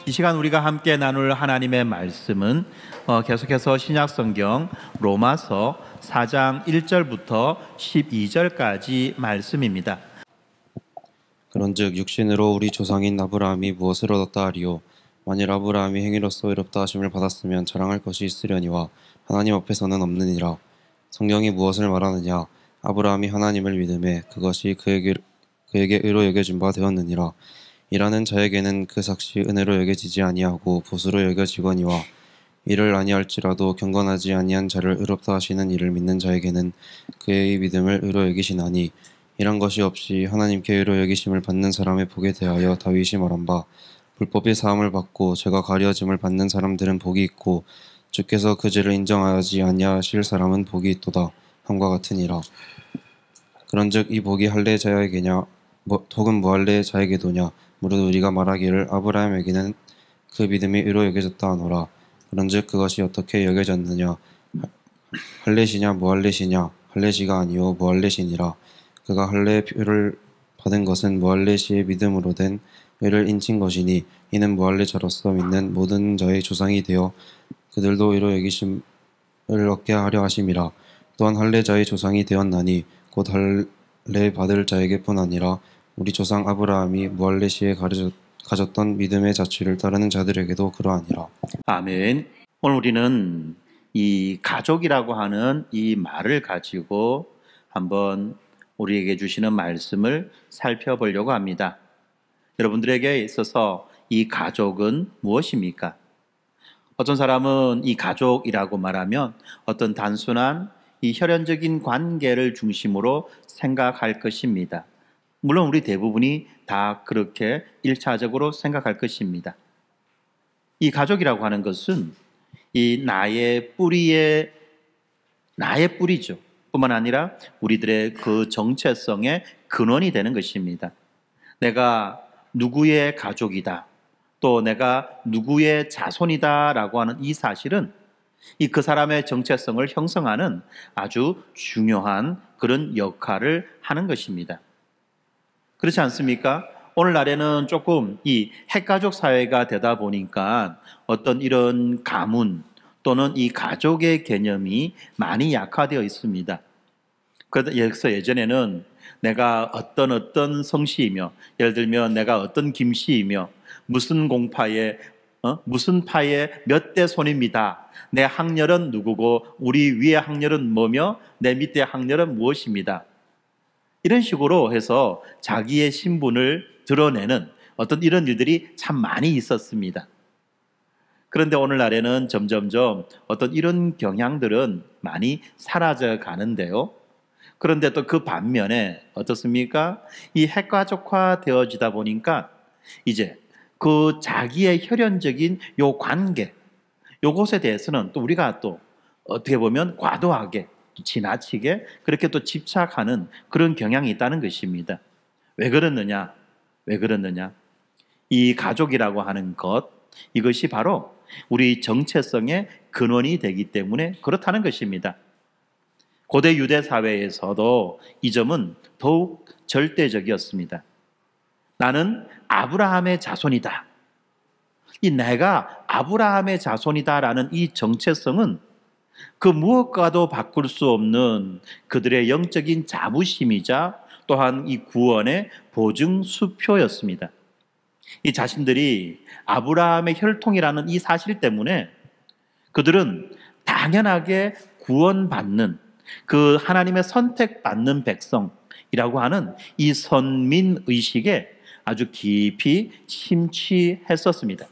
이 시간 우리가 함께 나눌 하나님의 말씀은 계속해서 신약성경 로마서 4장 1절부터 12절까지 말씀입니다. 그런즉 육신으로 우리 조상인 아브라함이 무엇을 얻었다 하리요? 만일 아브라함이 행위로서 의롭다 하심을 받았으면 자랑할 것이 있으려니와 하나님 앞에서는 없느니라. 성경이 무엇을 말하느냐? 아브라함이 하나님을 믿음에 그것이 그에게 의로 여겨진 바 되었느니라. 이라는 자에게는 그 삭시 은혜로 여겨지지 아니하고 봇으로 여겨지거니와 이를 아니할지라도 경건하지 아니한 자를 의롭다 하시는 이를 믿는 자에게는 그의 믿음을 의로 여기시나니, 이런 것이 없이 하나님께 의로 여기심을 받는 사람의 복에 대하여 다윗이 말한 바, 불법이 사함을 받고 죄가 가려짐을 받는 사람들은 복이 있고 주께서 그 죄를 인정하지 아니하실 사람은 복이 있도다 함과 같으니라. 그런즉 이 복이 할례자에게냐 혹은 무할례자에게도냐? 무릇 우리가 말하기를 아브라함에게는 그 믿음이 의로 여겨졌다 하노라. 그런즉 그것이 어떻게 여겨졌느냐? 할례시냐 무할례시냐? 할례시가 아니요 무할례시니라. 그가 할례표를 받은 것은 무할례시의 믿음으로 된 의를 인친 것이니, 이는 무할례자로서 믿는 모든 자의 조상이 되어 그들도 의로 여기심을 얻게 하려 하심이라. 또한 할례자의 조상이 되었나니 곧 할례 받을 자에게뿐 아니라 우리 조상 아브라함이 무할례시에 가졌던 믿음의 자취를 따르는 자들에게도 그러하니라. 아멘. 오늘 우리는 이 가족이라고 하는 이 말을 가지고 한번 우리에게 주시는 말씀을 살펴보려고 합니다. 여러분들에게 있어서 이 가족은 무엇입니까? 어떤 사람은 이 가족이라고 말하면 어떤 단순한 이 혈연적인 관계를 중심으로 생각할 것입니다. 물론 우리 대부분이 다 그렇게 1차적으로 생각할 것입니다. 이 가족이라고 하는 것은 이 나의 뿌리죠. 뿐만 아니라 우리들의 그 정체성의 근원이 되는 것입니다. 내가 누구의 가족이다, 또 내가 누구의 자손이다 라고 하는 이 사실은 그 사람의 정체성을 형성하는 아주 중요한 그런 역할을 하는 것입니다. 그렇지 않습니까? 오늘날에는 조금 이 핵가족 사회가 되다 보니까 어떤 이런 가문 또는 이 가족의 개념이 많이 약화되어 있습니다. 그래서 예전에는 내가 어떤 성씨이며, 예를 들면 내가 어떤 김씨이며 무슨 공파의 무슨 파의 몇 대 손입니다. 내 학렬은 누구고 우리 위의 학렬은 뭐며 내 밑에 학렬은 무엇입니다. 이런 식으로 해서 자기의 신분을 드러내는 어떤 이런 일들이 참 많이 있었습니다. 그런데 오늘날에는 점점점 어떤 이런 경향들은 많이 사라져 가는데요. 그런데 또 그 반면에 어떻습니까? 이 핵가족화 되어지다 보니까 이제 그 자기의 혈연적인 요 관계, 요것에 대해서는 또 우리가 또 어떻게 보면 과도하게, 지나치게 그렇게 또 집착하는 그런 경향이 있다는 것입니다. 왜 그러느냐? 이 가족이라고 하는 것, 이것이 바로 우리 정체성의 근원이 되기 때문에 그렇다는 것입니다. 고대 유대 사회에서도 이 점은 더욱 절대적이었습니다. 나는 아브라함의 자손이다. 이 내가 아브라함의 자손이다라는 이 정체성은 그 무엇과도 바꿀 수 없는 그들의 영적인 자부심이자 또한 이 구원의 보증 수표였습니다. 이 자신들이 아브라함의 혈통이라는 이 사실 때문에 그들은 당연하게 구원받는 그 하나님의 선택받는 백성이라고 하는 이 선민의식에 아주 깊이 심취했었습니다.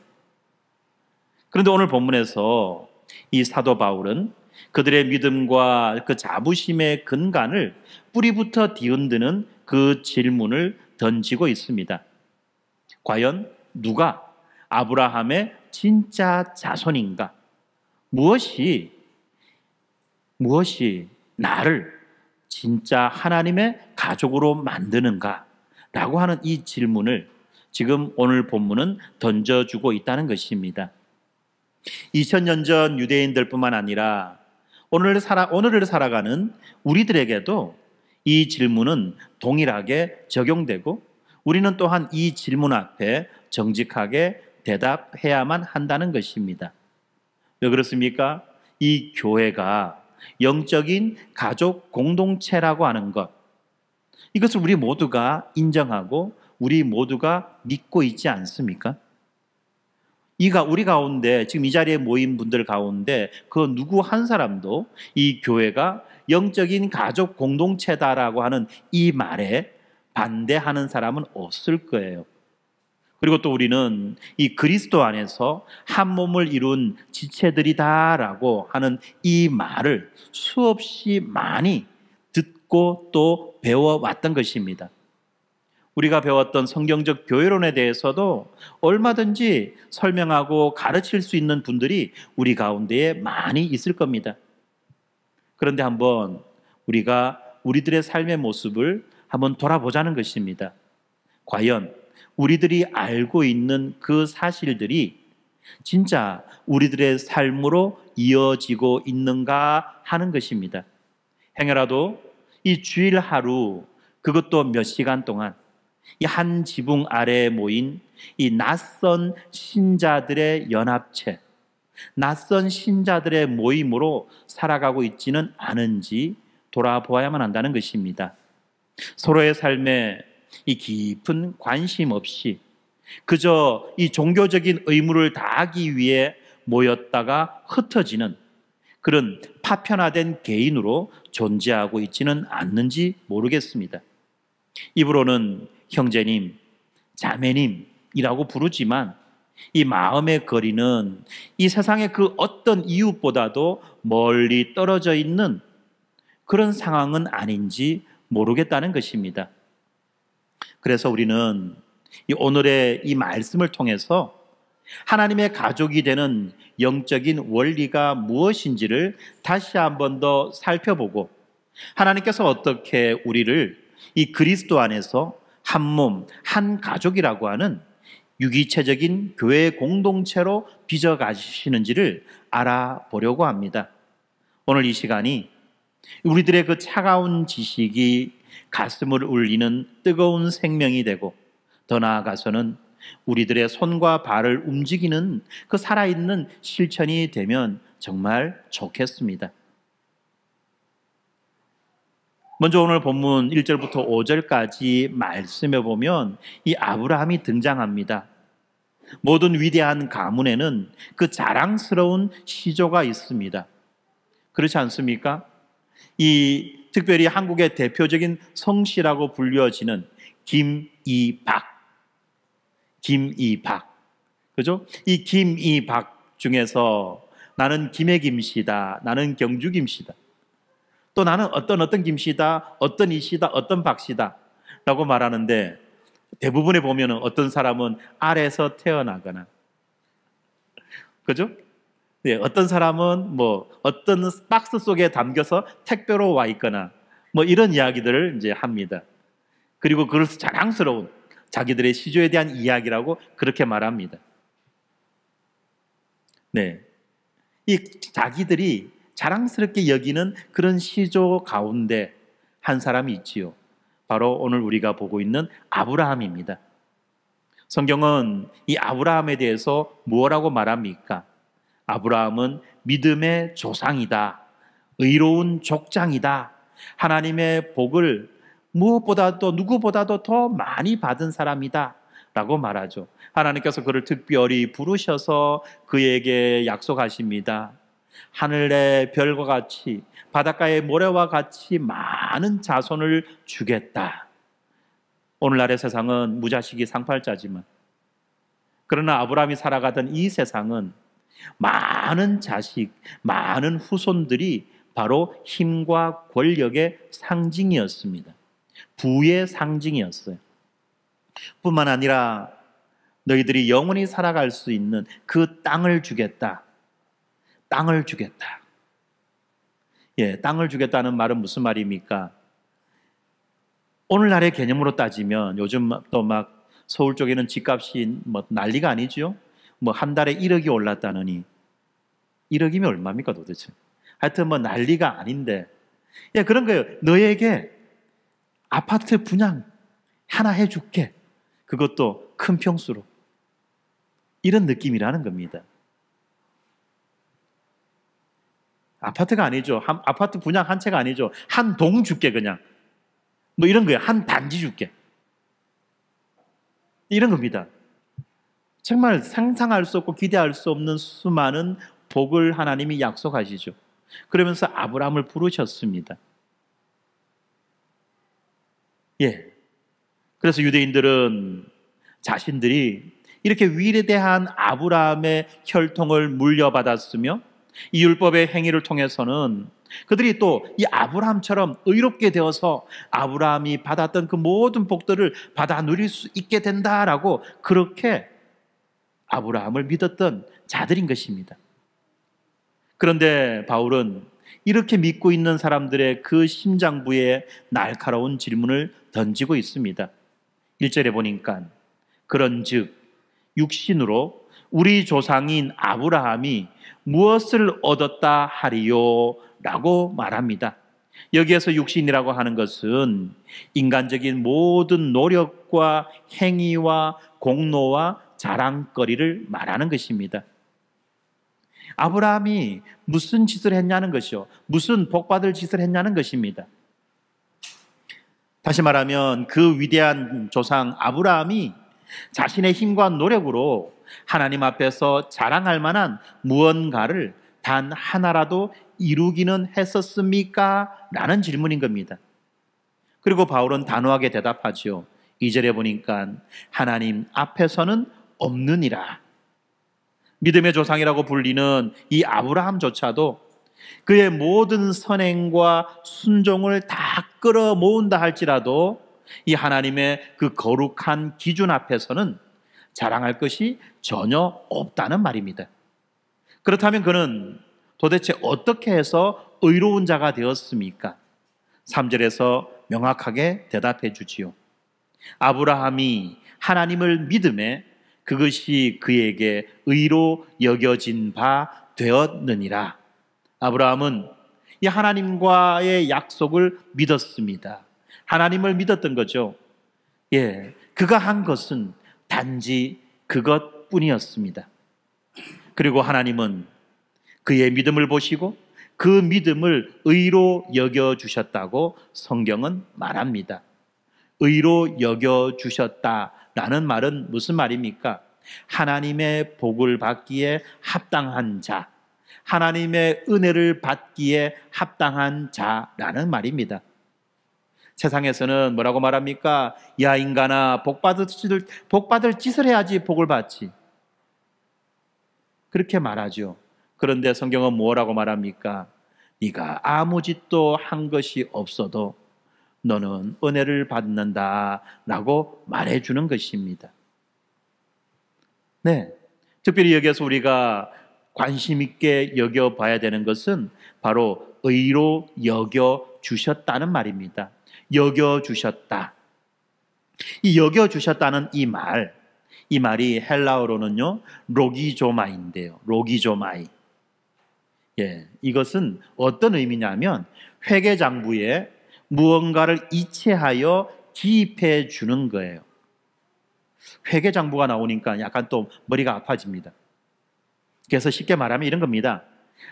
그런데 오늘 본문에서 이 사도 바울은 그들의 믿음과 그 자부심의 근간을 뿌리부터 뒤흔드는 그 질문을 던지고 있습니다. 과연 누가 아브라함의 진짜 자손인가? 무엇이 나를 진짜 하나님의 가족으로 만드는가? 라고 하는 이 질문을 지금 오늘 본문은 던져주고 있다는 것입니다. 2000년 전 유대인들뿐만 아니라 오늘을 살아가는 우리들에게도 이 질문은 동일하게 적용되고 우리는 또한 이 질문 앞에 정직하게 대답해야만 한다는 것입니다. 왜 그렇습니까? 이 교회가 영적인 가족 공동체라고 하는 것, 이것을 우리 모두가 인정하고 우리 모두가 믿고 있지 않습니까? 우리 가운데, 지금 이 자리에 모인 분들 가운데 그 누구 한 사람도 이 교회가 영적인 가족 공동체다라고 하는 이 말에 반대하는 사람은 없을 거예요. 그리고 또 우리는 이 그리스도 안에서 한 몸을 이룬 지체들이다라고 하는 이 말을 수없이 많이 듣고 또 배워왔던 것입니다. 우리가 배웠던 성경적 교회론에 대해서도 얼마든지 설명하고 가르칠 수 있는 분들이 우리 가운데에 많이 있을 겁니다. 그런데 한번 우리가 우리들의 삶의 모습을 한번 돌아보자는 것입니다. 과연 우리들이 알고 있는 그 사실들이 진짜 우리들의 삶으로 이어지고 있는가 하는 것입니다. 행여라도 이 주일 하루, 그것도 몇 시간 동안 이 한 지붕 아래에 모인 이 낯선 신자들의 연합체, 낯선 신자들의 모임으로 살아가고 있지는 않은지 돌아보아야만 한다는 것입니다. 서로의 삶에 이 깊은 관심 없이 그저 이 종교적인 의무를 다하기 위해 모였다가 흩어지는 그런 파편화된 개인으로 존재하고 있지는 않는지 모르겠습니다. 입으로는 형제님, 자매님이라고 부르지만 이 마음의 거리는 이 세상의 그 어떤 이웃보다도 멀리 떨어져 있는 그런 상황은 아닌지 모르겠다는 것입니다. 그래서 우리는 오늘의 이 말씀을 통해서 하나님의 가족이 되는 영적인 원리가 무엇인지를 다시 한 번 더 살펴보고 하나님께서 어떻게 우리를 이 그리스도 안에서 한 몸, 한 가족이라고 하는 유기체적인 교회 공동체로 빚어가시는지를 알아보려고 합니다. 오늘 이 시간이 우리들의 그 차가운 지식이 가슴을 울리는 뜨거운 생명이 되고 더 나아가서는 우리들의 손과 발을 움직이는 그 살아있는 실천이 되면 정말 좋겠습니다. 먼저 오늘 본문 1절부터 5절까지 말씀해 보면 이 아브라함이 등장합니다. 모든 위대한 가문에는 그 자랑스러운 시조가 있습니다. 그렇지 않습니까? 특별히 한국의 대표적인 성씨라고 불려지는 김이박. 그죠? 이 김이박 중에서 나는 김의 김씨다. 나는 경주 김씨다. 또 나는 어떤 김씨다, 어떤 이씨다, 어떤 박씨다 라고 말하는데 대부분에 보면 어떤 사람은 알에서 태어나거나 그죠? 네, 어떤 사람은 어떤 박스 속에 담겨서 택배로 와 있거나 이런 이야기들을 이제 합니다. 그리고 그걸 자랑스러운 자기들의 시조에 대한 이야기라고 그렇게 말합니다. 네. 이 자기들이 자랑스럽게 여기는 그런 시조 가운데 한 사람이 있지요. 바로 오늘 우리가 보고 있는 아브라함입니다. 성경은 이 아브라함에 대해서 무엇라고 말합니까? 아브라함은 믿음의 조상이다. 의로운 족장이다. 하나님의 복을 무엇보다도 누구보다도 더 많이 받은 사람이다 라고 말하죠. 하나님께서 그를 특별히 부르셔서 그에게 약속하십니다. 하늘의 별과 같이 바닷가의 모래와 같이 많은 자손을 주겠다. 오늘날의 세상은 무자식이 상팔자지만 그러나 아브라함이 살아가던 이 세상은 많은 자식, 많은 후손들이 바로 힘과 권력의 상징이었습니다. 부의 상징이었어요. 뿐만 아니라 너희들이 영원히 살아갈 수 있는 그 땅을 주겠다. 땅을 주겠다. 예, 땅을 주겠다는 말은 무슨 말입니까? 오늘날의 개념으로 따지면 요즘 또 막 서울 쪽에는 집값이 난리가 아니죠? 한 달에 1억이 올랐다느니 1억이면 얼마입니까 도대체? 하여튼 난리가 아닌데 예, 그런 거예요. 너에게 아파트 분양 하나 해줄게. 그것도 큰 평수로. 이런 느낌이라는 겁니다. 아파트가 아니죠. 아파트 분양 한 채가 아니죠. 한 동 줄게 그냥. 뭐 이런 거예요. 한 단지 줄게. 이런 겁니다. 정말 상상할 수 없고 기대할 수 없는 수많은 복을 하나님이 약속하시죠. 그러면서 아브라함을 부르셨습니다. 예. 그래서 유대인들은 자신들이 이렇게 위대한 아브라함의 혈통을 물려받았으며 이 율법의 행위를 통해서는 그들이 또 이 아브라함처럼 의롭게 되어서 아브라함이 받았던 그 모든 복들을 받아 누릴 수 있게 된다라고 그렇게 아브라함을 믿었던 자들인 것입니다. 그런데 바울은 이렇게 믿고 있는 사람들의 그 심장부에 날카로운 질문을 던지고 있습니다. 1절에 보니까 그런즉 육신으로 우리 조상인 아브라함이 무엇을 얻었다 하리요? 라고 말합니다. 여기에서 육신이라고 하는 것은 인간적인 모든 노력과 행위와 공로와 자랑거리를 말하는 것입니다. 아브라함이 무슨 짓을 했냐는 것이요. 무슨 복받을 짓을 했냐는 것입니다. 다시 말하면 그 위대한 조상 아브라함이 자신의 힘과 노력으로 하나님 앞에서 자랑할 만한 무언가를 단 하나라도 이루기는 했었습니까? 라는 질문인 겁니다. 그리고 바울은 단호하게 대답하죠. 2절에 보니까 하나님 앞에서는 없느니라. 믿음의 조상이라고 불리는 이 아브라함조차도 그의 모든 선행과 순종을 다 끌어모은다 할지라도 이 하나님의 그 거룩한 기준 앞에서는 자랑할 것이 전혀 없다는 말입니다. 그렇다면 그는 도대체 어떻게 해서 의로운 자가 되었습니까? 3절에서 명확하게 대답해 주지요. 아브라함이 하나님을 믿음에 그것이 그에게 의로 여겨진 바 되었느니라. 아브라함은 이 하나님과의 약속을 믿었습니다. 하나님을 믿었던 거죠. 예, 그가 한 것은 단지 그것뿐이었습니다. 그리고 하나님은 그의 믿음을 보시고 그 믿음을 의로 여겨주셨다고 성경은 말합니다. 의로 여겨주셨다라는 말은 무슨 말입니까? 하나님의 복을 받기에 합당한 자, 하나님의 은혜를 받기에 합당한 자라는 말입니다. 세상에서는 뭐라고 말합니까? 야 인간아, 복받을 짓을 해야지 복을 받지. 그렇게 말하죠. 그런데 성경은 뭐라고 말합니까? 네가 아무 짓도 한 것이 없어도 너는 은혜를 받는다라고 말해주는 것입니다. 네, 특별히 여기서 우리가 관심 있게 여겨봐야 되는 것은 바로 의로 여겨주셨다는 말입니다. 여겨주셨다. 이 여겨주셨다는 이 말이 헬라어로는요 로기조마인데요. 로기조마이. 예, 이것은 어떤 의미냐면 회계장부에 무언가를 이체하여 기입해 주는 거예요. 회계장부가 나오니까 약간 또 머리가 아파집니다. 그래서 쉽게 말하면 이런 겁니다.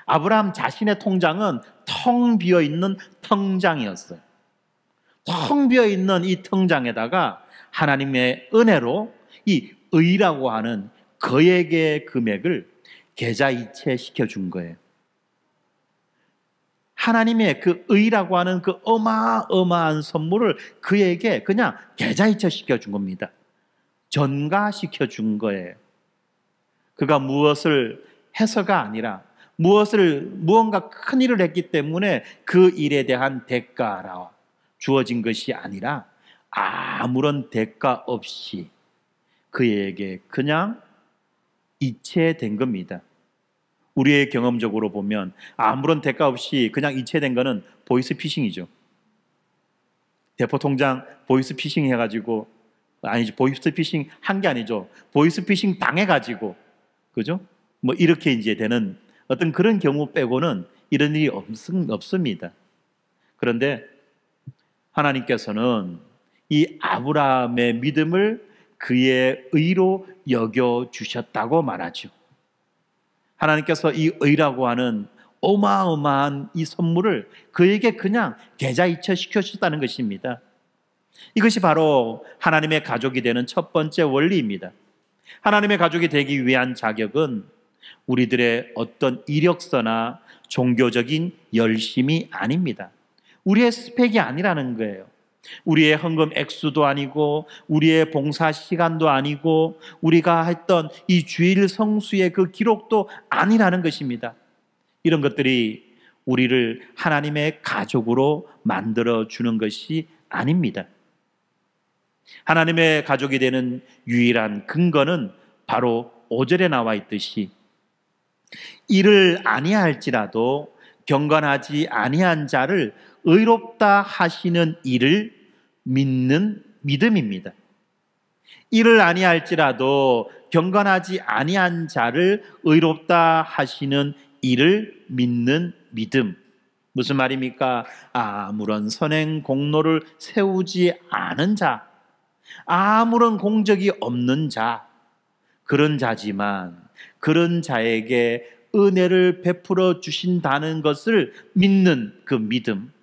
아브라함 자신의 통장은 텅 비어 있는 통장이었어요. 텅 비어 있는 이 통장에다가 하나님의 은혜로 이 의라고 하는 거액의 금액을 계좌이체 시켜준 거예요. 하나님의 그 의라고 하는 그 어마어마한 선물을 그에게 그냥 계좌이체 시켜준 겁니다. 전가시켜준 거예요. 그가 무엇을 해서가 아니라 무언가 큰 일을 했기 때문에 그 일에 대한 대가라 주어진 것이 아니라 아무런 대가 없이 그에게 그냥 이체된 겁니다. 우리의 경험적으로 보면 아무런 대가 없이 그냥 이체된 거는 보이스피싱이죠. 대포통장 보이스피싱 해가지고 아니죠. 보이스피싱 한 게 아니죠. 보이스피싱 당해가지고 그죠? 뭐 이렇게 이제 되는 어떤 그런 경우 빼고는 이런 일이 없습니다. 그런데 하나님께서는 이 아브라함의 믿음을 그의 의로 여겨주셨다고 말하죠. 하나님께서 이 의라고 하는 어마어마한 이 선물을 그에게 그냥 계좌이체 시켜주셨다는 것입니다. 이것이 바로 하나님의 가족이 되는 첫 번째 원리입니다. 하나님의 가족이 되기 위한 자격은 우리들의 어떤 이력서나 종교적인 열심이 아닙니다. 우리의 스펙이 아니라는 거예요. 우리의 헌금 액수도 아니고 우리의 봉사 시간도 아니고 우리가 했던 이 주일 성수의 그 기록도 아니라는 것입니다. 이런 것들이 우리를 하나님의 가족으로 만들어주는 것이 아닙니다. 하나님의 가족이 되는 유일한 근거는 바로 5절에 나와 있듯이 이를 아니할지라도 경건하지 아니한 자를 의롭다 하시는 이를 믿는 믿음입니다. 이를 아니할지라도 경건하지 아니한 자를 의롭다 하시는 이를 믿는 믿음. 무슨 말입니까? 아무런 선행 공로를 세우지 않은 자, 아무런 공적이 없는 자, 그런 자지만 그런 자에게 은혜를 베풀어 주신다는 것을 믿는 그 믿음.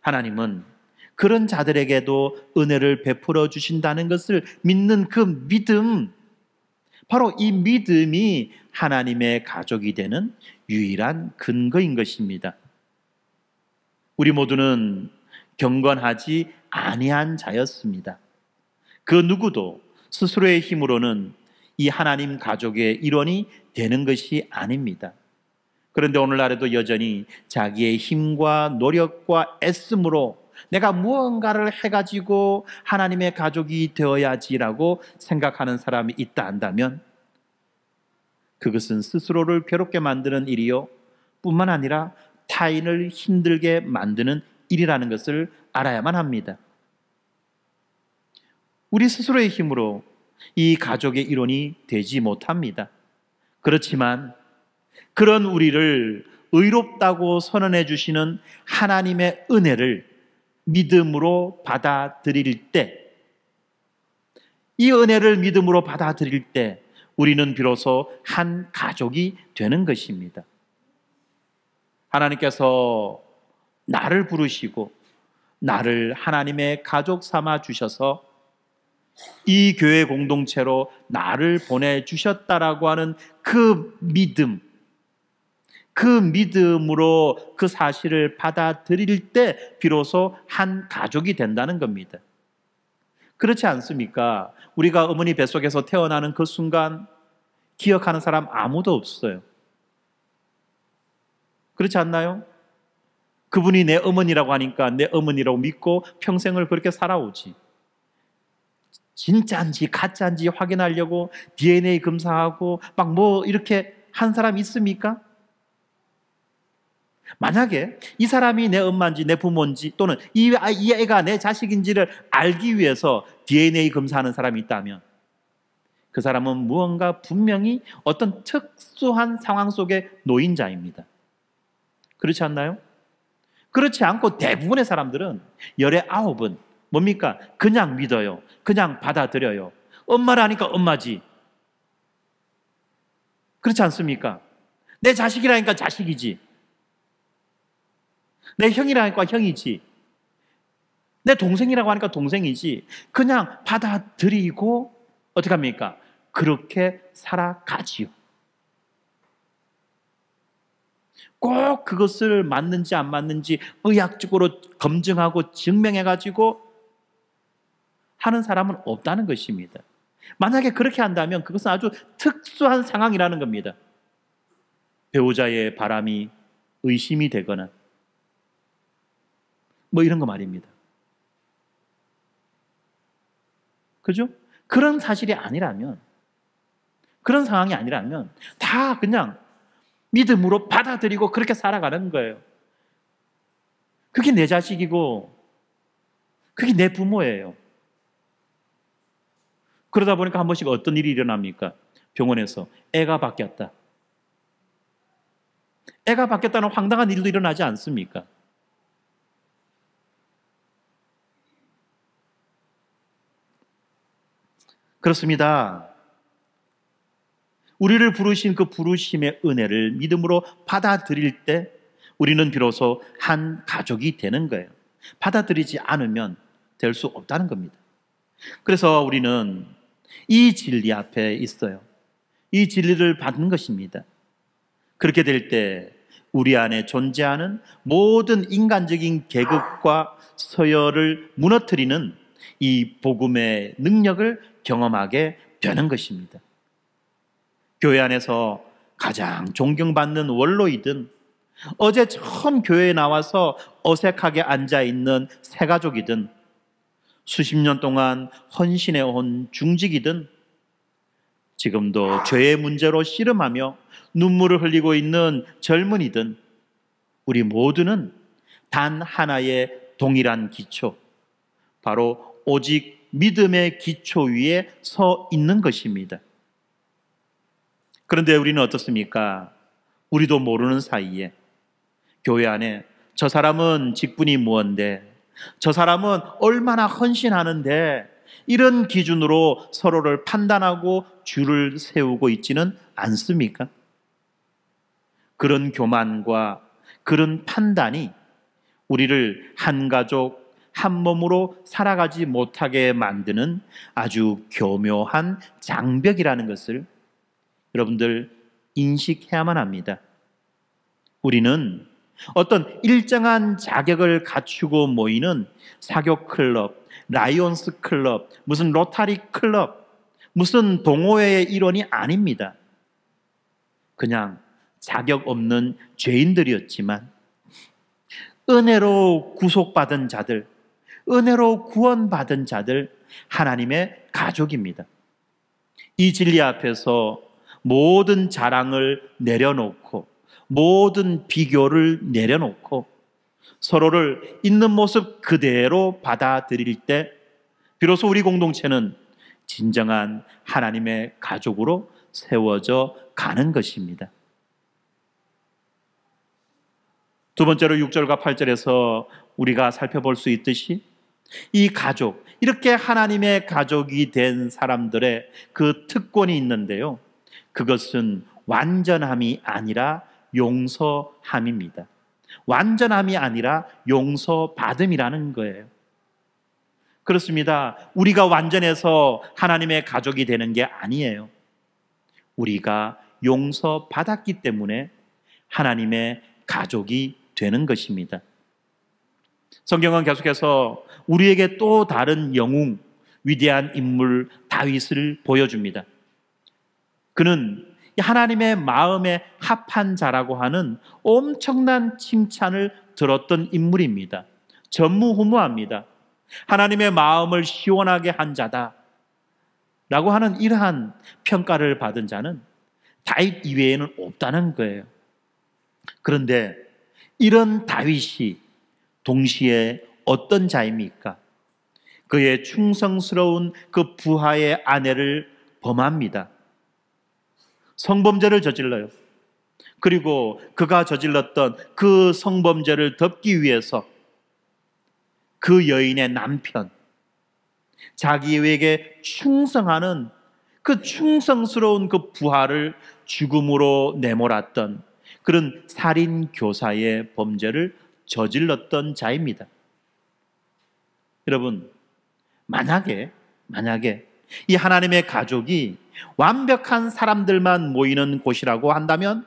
하나님은 그런 자들에게도 은혜를 베풀어 주신다는 것을 믿는 그 믿음, 바로 이 믿음이 하나님의 가족이 되는 유일한 근거인 것입니다. 우리 모두는 경건하지 아니한 자였습니다. 그 누구도 스스로의 힘으로는 이 하나님 가족의 일원이 되는 것이 아닙니다. 그런데 오늘날에도 여전히 자기의 힘과 노력과 애씀으로 내가 무언가를 해가지고 하나님의 가족이 되어야지라고 생각하는 사람이 있다 한다면 그것은 스스로를 괴롭게 만드는 일이요 뿐만 아니라 타인을 힘들게 만드는 일이라는 것을 알아야만 합니다. 우리 스스로의 힘으로 이 가족의 일원이 되지 못합니다. 그렇지만 그런 우리를 의롭다고 선언해 주시는 하나님의 은혜를 믿음으로 받아들일 때, 이 은혜를 믿음으로 받아들일 때 우리는 비로소 한 가족이 되는 것입니다. 하나님께서 나를 부르시고 나를 하나님의 가족 삼아 주셔서 이 교회 공동체로 나를 보내주셨다라고 하는 그 믿음, 그 믿음으로 그 사실을 받아들일 때 비로소 한 가족이 된다는 겁니다. 그렇지 않습니까? 우리가 어머니 뱃속에서 태어나는 그 순간 기억하는 사람 아무도 없어요. 그렇지 않나요? 그분이 내 어머니라고 하니까 내 어머니라고 믿고 평생을 그렇게 살아오지. 진짜인지 가짜인지 확인하려고 DNA 검사하고 막 뭐 이렇게 한 사람 있습니까? 만약에 이 사람이 내 엄마인지 내 부모인지 또는 이 애가 내 자식인지를 알기 위해서 DNA 검사하는 사람이 있다면 그 사람은 무언가 분명히 어떤 특수한 상황 속에 놓인 자입니다. 그렇지 않나요? 그렇지 않고 대부분의 사람들은 열의 9은 뭡니까? 그냥 믿어요. 그냥 받아들여요. 엄마라니까 엄마지. 그렇지 않습니까? 내 자식이라니까 자식이지. 내 형이라니까 형이지. 내 동생이라고 하니까 동생이지. 그냥 받아들이고 어떻게 합니까? 그렇게 살아가지요. 꼭 그것을 맞는지 안 맞는지 의학적으로 검증하고 증명해가지고 하는 사람은 없다는 것입니다. 만약에 그렇게 한다면 그것은 아주 특수한 상황이라는 겁니다. 배우자의 바람이 의심이 되거나 뭐 이런 거 말입니다. 그죠? 그런 사실이 아니라면, 그런 상황이 아니라면 다 그냥 믿음으로 받아들이고 그렇게 살아가는 거예요. 그게 내 자식이고 그게 내 부모예요. 그러다 보니까 한 번씩 어떤 일이 일어납니까? 병원에서 애가 바뀌었다. 애가 바뀌었다는 황당한 일도 일어나지 않습니까? 그렇습니다. 우리를 부르신 그 부르심의 은혜를 믿음으로 받아들일 때 우리는 비로소 한 가족이 되는 거예요. 받아들이지 않으면 될 수 없다는 겁니다. 그래서 우리는 이 진리 앞에 있어요. 이 진리를 받는 것입니다. 그렇게 될 때 우리 안에 존재하는 모든 인간적인 계급과 서열을 무너뜨리는 이 복음의 능력을 경험하게 되는 것입니다. 교회 안에서 가장 존경받는 원로이든 어제 처음 교회에 나와서 어색하게 앉아있는 새가족이든 수십 년 동안 헌신해온 중직이든 지금도 죄의 문제로 씨름하며 눈물을 흘리고 있는 젊은이든 우리 모두는 단 하나의 동일한 기초, 바로 오직 믿음의 기초 위에 서 있는 것입니다. 그런데 우리는 어떻습니까? 우리도 모르는 사이에 교회 안에 저 사람은 직분이 무언데, 저 사람은 얼마나 헌신하는데, 이런 기준으로 서로를 판단하고 줄을 세우고 있지는 않습니까? 그런 교만과 그런 판단이 우리를 한 가족, 한 몸으로 살아가지 못하게 만드는 아주 교묘한 장벽이라는 것을 여러분들 인식해야만 합니다. 우리는 어떤 일정한 자격을 갖추고 모이는 사교 클럽, 라이온스 클럽, 무슨 로타리 클럽, 무슨 동호회의 일원이 아닙니다. 그냥 자격 없는 죄인들이었지만 은혜로 구속받은 자들, 은혜로 구원받은 자들, 하나님의 가족입니다. 이 진리 앞에서 모든 자랑을 내려놓고 모든 비교를 내려놓고 서로를 있는 모습 그대로 받아들일 때 비로소 우리 공동체는 진정한 하나님의 가족으로 세워져 가는 것입니다. 두 번째로 6절과 8절에서 우리가 살펴볼 수 있듯이 이 가족, 이렇게 하나님의 가족이 된 사람들의 그 특권이 있는데요, 그것은 완전함이 아니라 용서함입니다. 완전함이 아니라 용서받음이라는 거예요. 그렇습니다. 우리가 완전해서 하나님의 가족이 되는 게 아니에요. 우리가 용서받았기 때문에 하나님의 가족이 되는 것입니다. 성경은 계속해서 우리에게 또 다른 영웅, 위대한 인물 다윗을 보여줍니다. 그는 하나님의 마음에 합한 자라고 하는 엄청난 칭찬을 들었던 인물입니다. 전무후무합니다. 하나님의 마음을 시원하게 한 자다 라고 하는 이러한 평가를 받은 자는 다윗 이외에는 없다는 거예요. 그런데 이런 다윗이 동시에 어떤 자입니까? 그의 충성스러운 그 부하의 아내를 범합니다. 성범죄를 저질러요. 그리고 그가 저질렀던 그 성범죄를 덮기 위해서 그 여인의 남편, 자기에게 충성하는 그 충성스러운 그 부하를 죽음으로 내몰았던 그런 살인 교사의 범죄를 저질렀던 자입니다. 여러분, 만약에 이 하나님의 가족이 완벽한 사람들만 모이는 곳이라고 한다면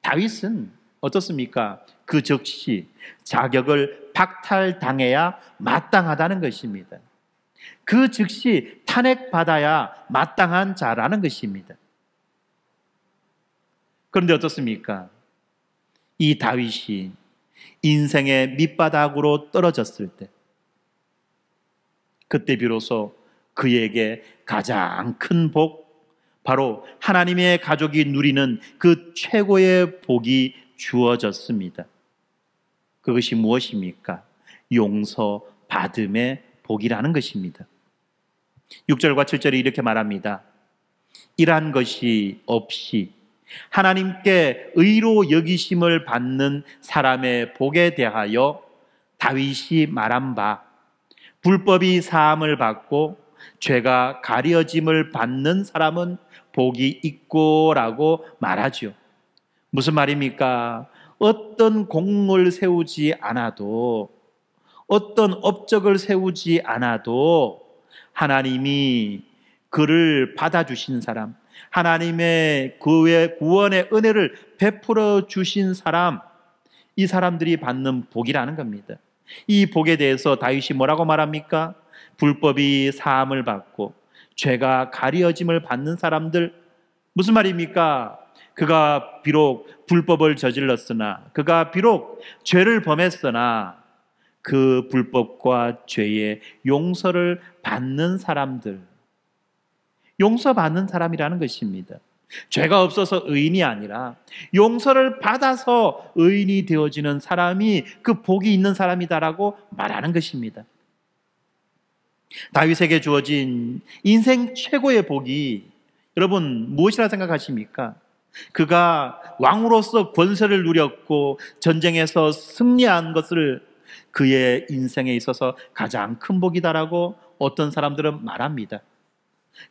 다윗은 어떻습니까? 그 즉시 자격을 박탈당해야 마땅하다는 것입니다. 그 즉시 탄핵받아야 마땅한 자라는 것입니다. 그런데 어떻습니까? 이 다윗이 인생의 밑바닥으로 떨어졌을 때, 그때 비로소 그에게 가장 큰 복, 바로 하나님의 가족이 누리는 그 최고의 복이 주어졌습니다. 그것이 무엇입니까? 용서받음의 복이라는 것입니다. 6절과 7절이 이렇게 말합니다. 이러한 것이 없이 하나님께 의로 여기심을 받는 사람의 복에 대하여 다윗이 말한 바, 불법이 사함을 받고 죄가 가려짐을 받는 사람은 복이 있고라고 말하죠. 무슨 말입니까? 어떤 공을 세우지 않아도, 어떤 업적을 세우지 않아도 하나님이 그를 받아주신 사람, 하나님의 그의 구원의 은혜를 베풀어 주신 사람, 이 사람들이 받는 복이라는 겁니다. 이 복에 대해서 다윗이 뭐라고 말합니까? 불법이 사함을 받고 죄가 가려짐을 받는 사람들, 무슨 말입니까? 그가 비록 불법을 저질렀으나, 그가 비록 죄를 범했으나 그 불법과 죄의 용서를 받는 사람들, 용서받는 사람이라는 것입니다. 죄가 없어서 의인이 아니라 용서를 받아서 의인이 되어지는 사람이 그 복이 있는 사람이다라고 말하는 것입니다. 다윗에게 주어진 인생 최고의 복이 여러분 무엇이라 생각하십니까? 그가 왕으로서 권세를 누렸고 전쟁에서 승리한 것을 그의 인생에 있어서 가장 큰 복이다라고 어떤 사람들은 말합니다.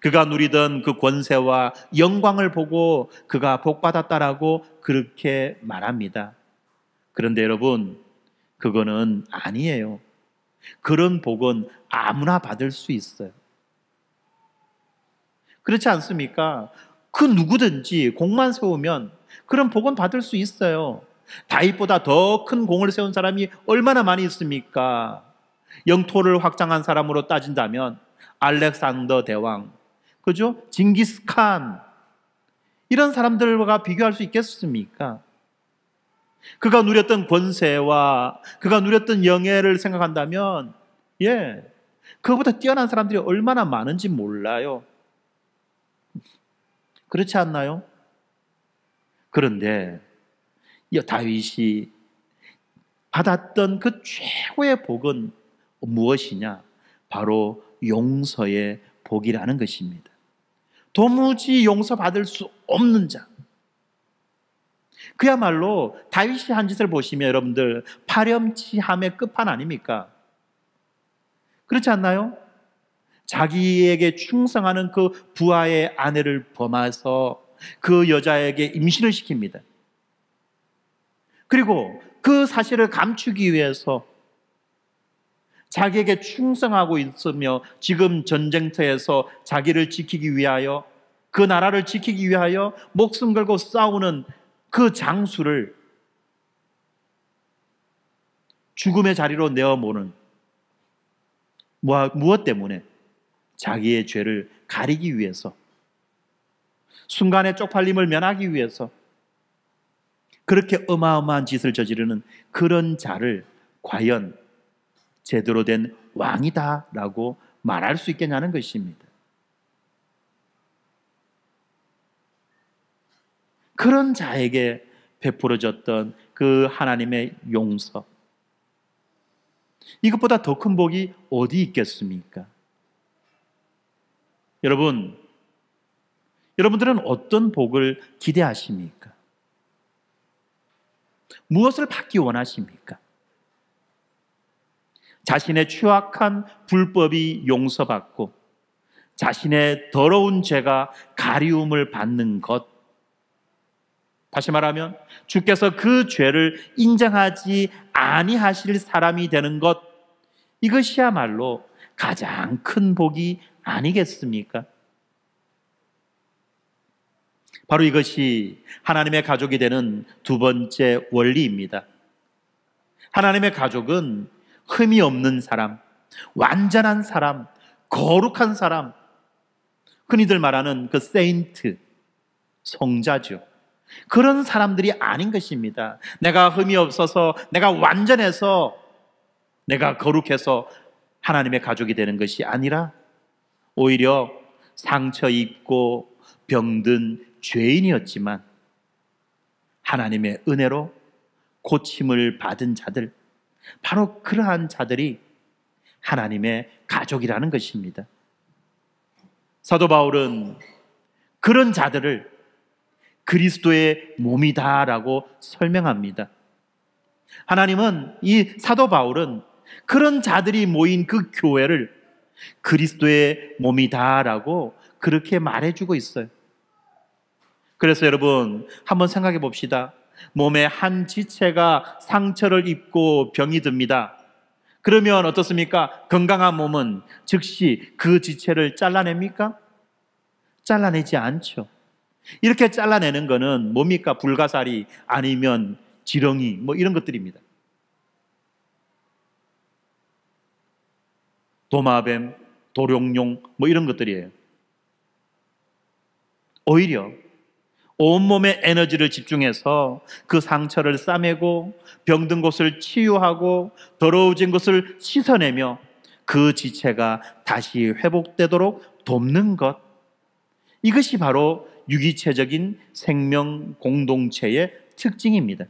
그가 누리던 그 권세와 영광을 보고 그가 복받았다라고 그렇게 말합니다. 그런데 여러분, 그거는 아니에요. 그런 복은 아무나 받을 수 있어요. 그렇지 않습니까? 그 누구든지 공만 세우면 그런 복은 받을 수 있어요. 다윗보다 더 큰 공을 세운 사람이 얼마나 많이 있습니까? 영토를 확장한 사람으로 따진다면 알렉산더 대왕, 그죠? 징기스칸, 이런 사람들과 비교할 수 있겠습니까? 그가 누렸던 권세와 그가 누렸던 영예를 생각한다면, 그거보다 뛰어난 사람들이 얼마나 많은지 몰라요. 그렇지 않나요? 그런데 다윗이 받았던 그 최고의 복은 무엇이냐? 바로 용서의 복이라는 것입니다. 도무지 용서받을 수 없는 자, 그야말로 다윗이 한 짓을 보시면 여러분들 파렴치함의 끝판 아닙니까? 그렇지 않나요? 자기에게 충성하는 그 부하의 아내를 범해서 그 여자에게 임신을 시킵니다. 그리고 그 사실을 감추기 위해서 자기에게 충성하고 있으며 지금 전쟁터에서 자기를 지키기 위하여, 그 나라를 지키기 위하여 목숨 걸고 싸우는 그 장수를 죽음의 자리로 내어모는, 무엇 때문에? 자기의 죄를 가리기 위해서, 순간의 쪽팔림을 면하기 위해서 그렇게 어마어마한 짓을 저지르는 그런 자를 과연 제대로 된 왕이다라고 말할 수 있겠냐는 것입니다. 그런 자에게 베풀어졌던 그 하나님의 용서, 이것보다 더 큰 복이 어디 있겠습니까? 여러분들은 어떤 복을 기대하십니까? 무엇을 받기 원하십니까? 자신의 추악한 불법이 용서받고 자신의 더러운 죄가 가리움을 받는 것, 다시 말하면 주께서 그 죄를 인정하지 아니하실 사람이 되는 것, 이것이야말로 가장 큰 복이 아니겠습니까? 바로 이것이 하나님의 가족이 되는 두 번째 원리입니다. 하나님의 가족은 흠이 없는 사람, 완전한 사람, 거룩한 사람, 흔히들 말하는 그 세인트, 성자죠. 그런 사람들이 아닌 것입니다. 내가 흠이 없어서, 내가 완전해서, 내가 거룩해서 하나님의 가족이 되는 것이 아니라 오히려 상처 입고 병든 죄인이었지만 하나님의 은혜로 고침을 받은 자들, 바로 그러한 자들이 하나님의 가족이라는 것입니다. 사도 바울은 그런 자들을 그리스도의 몸이다라고 설명합니다. 하나님은, 이 사도 바울은 그런 자들이 모인 그 교회를 그리스도의 몸이다라고 그렇게 말해주고 있어요. 그래서 여러분 한번 생각해 봅시다. 몸의 한 지체가 상처를 입고 병이 듭니다. 그러면 어떻습니까? 건강한 몸은 즉시 그 지체를 잘라냅니까? 잘라내지 않죠. 이렇게 잘라내는 거는 뭡니까? 불가사리 아니면 지렁이 뭐 이런 것들입니다. 도마뱀, 도룡뇽 뭐 이런 것들이에요. 오히려 온몸의 에너지를 집중해서 그 상처를 싸매고 병든 곳을 치유하고 더러워진 것을 씻어내며 그 지체가 다시 회복되도록 돕는 것, 이것이 바로 유기체적인 생명 공동체의 특징입니다.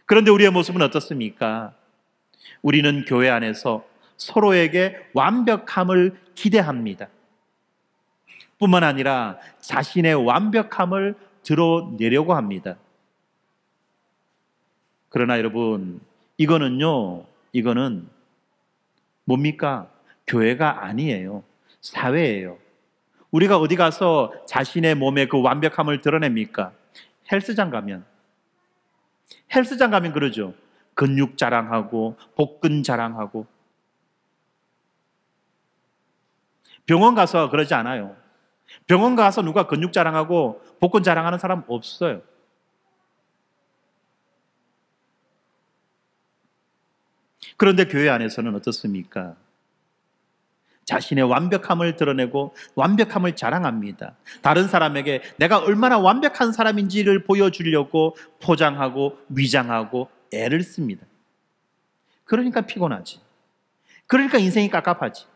그런데 우리의 모습은 어떻습니까? 우리는 교회 안에서 서로에게 완벽함을 기대합니다. 뿐만 아니라 자신의 완벽함을 드러내려고 합니다. 그러나 여러분, 이거는 뭡니까? 교회가 아니에요. 사회예요. 우리가 어디 가서 자신의 몸의 그 완벽함을 드러냅니까? 헬스장 가면 그러죠. 근육 자랑하고 복근 자랑하고. 병원 가서 그러지 않아요. 병원 가서 누가 근육 자랑하고 복근 자랑하는 사람 없어요. 그런데 교회 안에서는 어떻습니까? 자신의 완벽함을 드러내고 완벽함을 자랑합니다. 다른 사람에게 내가 얼마나 완벽한 사람인지를 보여주려고 포장하고 위장하고 애를 씁니다. 그러니까 피곤하지. 그러니까 인생이 깝깝하지.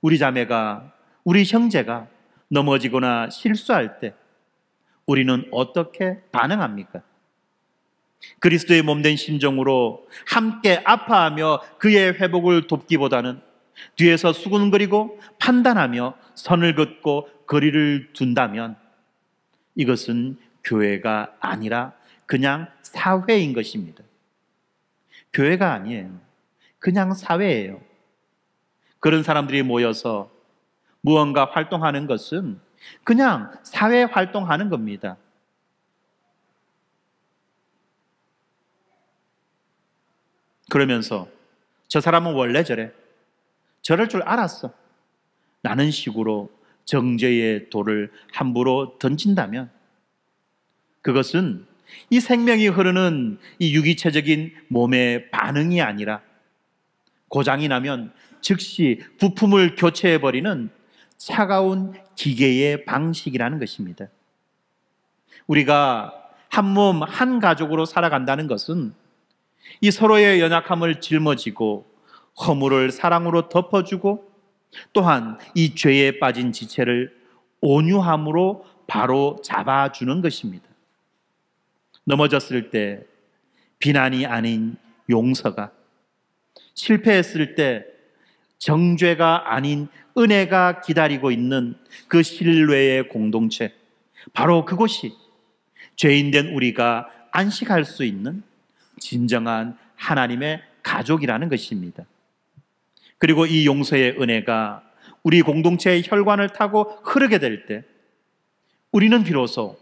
우리 자매가, 우리 형제가 넘어지거나 실수할 때 우리는 어떻게 반응합니까? 그리스도의 몸된 심정으로 함께 아파하며 그의 회복을 돕기보다는 뒤에서 수군거리고 판단하며 선을 긋고 거리를 둔다면 이것은 교회가 아니라 그냥 사회인 것입니다. 교회가 아니에요. 그냥 사회예요. 그런 사람들이 모여서 무언가 활동하는 것은 그냥 사회 활동하는 겁니다. 그러면서 저 사람은 원래 저럴 줄 알았어 라는 식으로 정죄의 돌을 함부로 던진다면 그것은 이 생명이 흐르는 이 유기체적인 몸의 반응이 아니라 고장이 나면 즉시 부품을 교체해버리는 차가운 기계의 방식이라는 것입니다. 우리가 한 몸, 한 가족으로 살아간다는 것은 이 서로의 연약함을 짊어지고 허물을 사랑으로 덮어주고 또한 이 죄에 빠진 지체를 온유함으로 바로 잡아주는 것입니다. 넘어졌을 때 비난이 아닌 용서가, 실패했을 때 정죄가 아닌 은혜가 기다리고 있는 그 신뢰의 공동체, 바로 그곳이 죄인된 우리가 안식할 수 있는 진정한 하나님의 가족이라는 것입니다. 그리고 이 용서의 은혜가 우리 공동체의 혈관을 타고 흐르게 될 때 우리는 비로소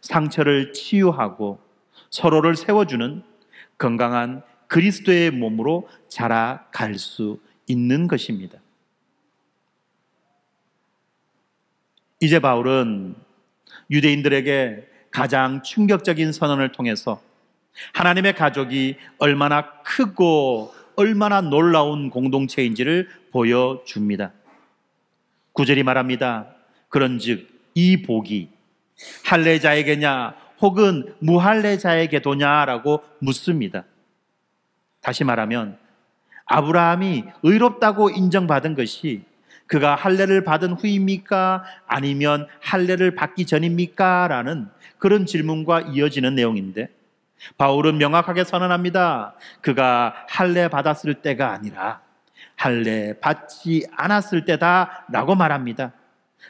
상처를 치유하고 서로를 세워주는 건강한 그리스도의 몸으로 자라갈 수 있는 것입니다. 이제 바울은 유대인들에게 가장 충격적인 선언을 통해서 하나님의 가족이 얼마나 크고 얼마나 놀라운 공동체인지를 보여줍니다. 9절이 말합니다. 그런즉 이 복이 할례자에게냐 혹은 무할례자에게도냐라고 묻습니다. 다시 말하면 아브라함이 의롭다고 인정받은 것이 그가 할례를 받은 후입니까? 아니면 할례를 받기 전입니까? 라는 그런 질문과 이어지는 내용인데 바울은 명확하게 선언합니다. 그가 할례 받았을 때가 아니라 할례 받지 않았을 때다라고 말합니다.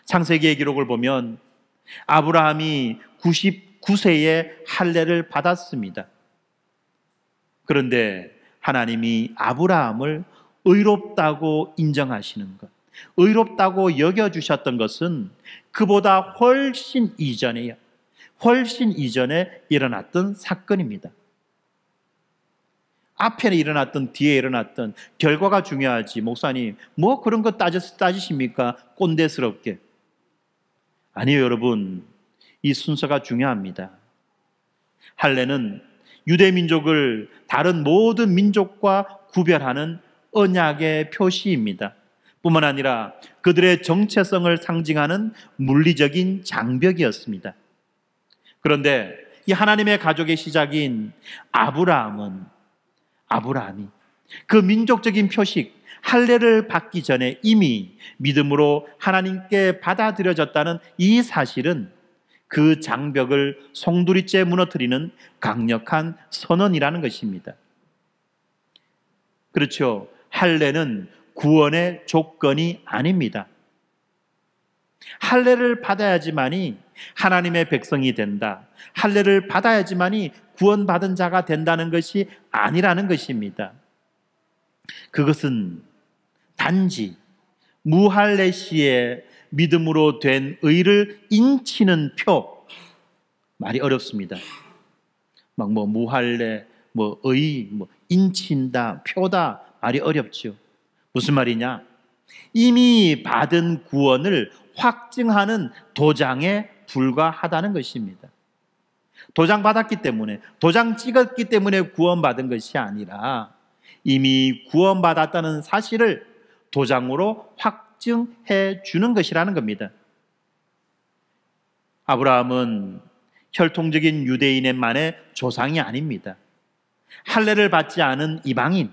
창세기의 기록을 보면 아브라함이 99세에 할례를 받았습니다. 그런데 하나님이 아브라함을 의롭다고 인정하시는 것, 의롭다고 여겨주셨던 것은 그보다 훨씬 이전에 일어났던 사건입니다. 앞에 일어났던 뒤에 일어났던 결과가 중요하지, 목사님 뭐 그런 거 따지십니까? 꼰대스럽게. 아니요, 여러분, 이 순서가 중요합니다. 할례는 유대 민족을 다른 모든 민족과 구별하는 언약의 표시입니다. 뿐만 아니라 그들의 정체성을 상징하는 물리적인 장벽이었습니다. 그런데 이 하나님의 가족의 시작인 아브라함이 그 민족적인 표식 할례를 받기 전에 이미 믿음으로 하나님께 받아들여졌다는 이 사실은 그 장벽을 송두리째 무너뜨리는 강력한 선언이라는 것입니다. 그렇죠. 할례는 구원의 조건이 아닙니다. 할례를 받아야지만이 하나님의 백성이 된다, 할례를 받아야지만이 구원받은 자가 된다는 것이 아니라는 것입니다. 그것은 단지 무할례 시에 믿음으로 된 의를 인치는 표. 말이 어렵습니다. 막 무할례, 의, 인친다, 표다, 말이 어렵죠. 무슨 말이냐? 이미 받은 구원을 확증하는 도장에 불과하다는 것입니다. 도장 받았기 때문에, 도장 찍었기 때문에 구원받은 것이 아니라 이미 구원받았다는 사실을 도장으로 확증해 주는 것이라는 겁니다. 아브라함은 혈통적인 유대인만의 조상이 아닙니다. 할례를 받지 않은 이방인,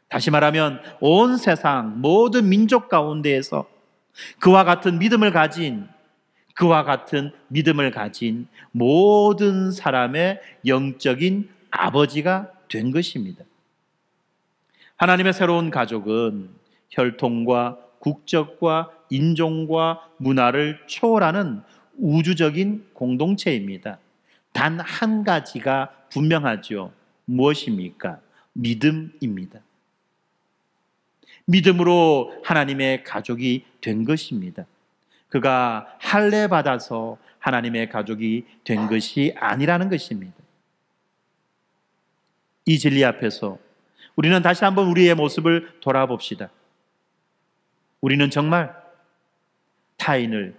다시 말하면 온 세상 모든 민족 가운데에서 그와 같은 믿음을 가진 모든 사람의 영적인 아버지가 된 것입니다. 하나님의 새로운 가족은 혈통과 국적과 인종과 문화를 초월하는 우주적인 공동체입니다. 단 한 가지가 분명하죠. 무엇입니까? 믿음입니다. 믿음으로 하나님의 가족이 된 것입니다. 그가 할례 받아서 하나님의 가족이 된 것이 아니라는 것입니다. 이 진리 앞에서 우리는 다시 한번 우리의 모습을 돌아봅시다. 우리는 정말 타인을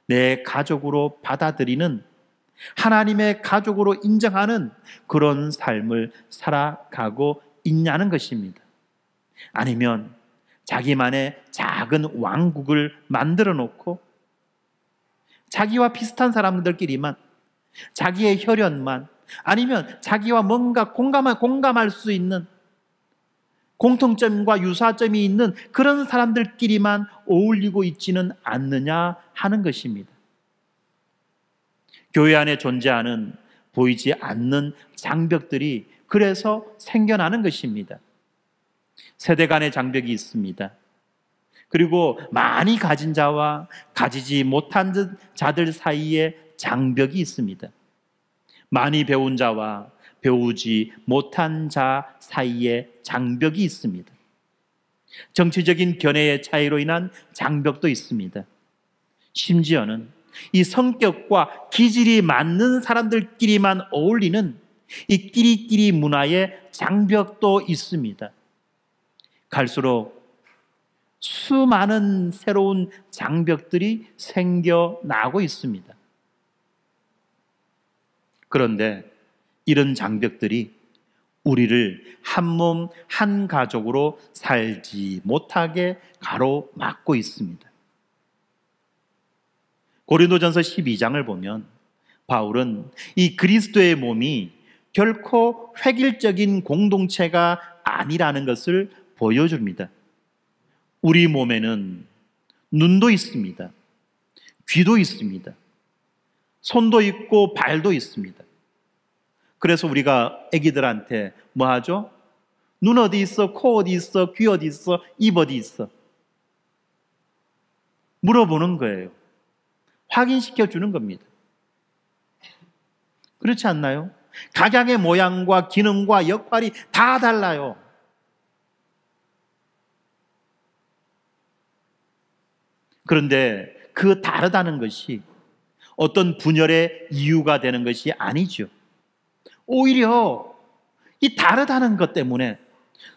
내 가족으로 받아들이는, 하나님의 가족으로 인정하는 그런 삶을 살아가고 있냐는 것입니다. 아니면 자기만의 작은 왕국을 만들어 놓고 자기와 비슷한 사람들끼리만, 자기의 혈연만, 아니면 자기와 뭔가 공감할 수 있는 공통점과 유사점이 있는 그런 사람들끼리만 어울리고 있지는 않느냐 하는 것입니다. 교회 안에 존재하는 보이지 않는 장벽들이 그래서 생겨나는 것입니다. 세대 간의 장벽이 있습니다. 그리고 많이 가진 자와 가지지 못한 자들 사이에 장벽이 있습니다. 많이 배운 자와 배우지 못한 자 사이에 장벽이 있습니다. 정치적인 견해의 차이로 인한 장벽도 있습니다. 심지어는 이 성격과 기질이 맞는 사람들끼리만 어울리는 이 끼리끼리 문화의 장벽도 있습니다. 갈수록 수많은 새로운 장벽들이 생겨나고 있습니다. 그런데 이런 장벽들이 우리를 한 몸, 한 가족으로 살지 못하게 가로막고 있습니다. 고린도전서 12장을 보면 바울은 이 그리스도의 몸이 결코 획일적인 공동체가 아니라는 것을 보여줍니다. 우리 몸에는 눈도 있습니다. 귀도 있습니다. 손도 있고 발도 있습니다. 그래서 우리가 아기들한테 뭐 하죠? 눈 어디 있어? 코 어디 있어? 귀 어디 있어? 입 어디 있어? 물어보는 거예요. 확인시켜 주는 겁니다. 그렇지 않나요? 각양의 모양과 기능과 역할이 다 달라요. 그런데 그 다르다는 것이 어떤 분열의 이유가 되는 것이 아니죠. 오히려 이 다르다는 것 때문에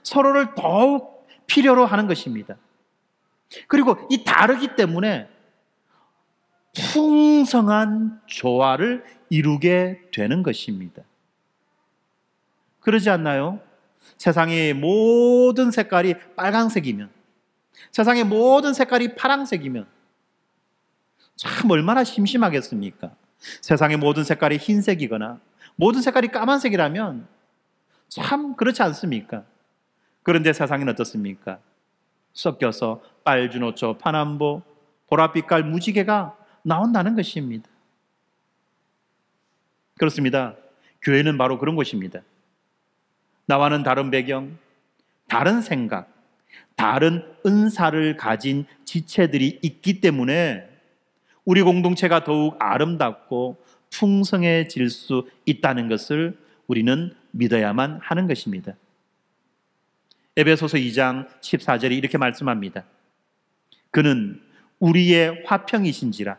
서로를 더욱 필요로 하는 것입니다. 그리고 이 다르기 때문에 풍성한 조화를 이루게 되는 것입니다. 그러지 않나요? 세상의 모든 색깔이 빨강색이면, 세상의 모든 색깔이 파랑색이면 참 얼마나 심심하겠습니까? 세상의 모든 색깔이 흰색이거나 모든 색깔이 까만색이라면 참 그렇지 않습니까? 그런데 세상은 어떻습니까? 섞여서 빨주노초, 파남보, 보랏빛깔 무지개가 나온다는 것입니다. 그렇습니다. 교회는 바로 그런 곳입니다. 나와는 다른 배경, 다른 생각, 다른 은사를 가진 지체들이 있기 때문에 우리 공동체가 더욱 아름답고 풍성해질 수 있다는 것을 우리는 믿어야만 하는 것입니다. 에베소서 2장 14절이 이렇게 말씀합니다. 그는 우리의 화평이신지라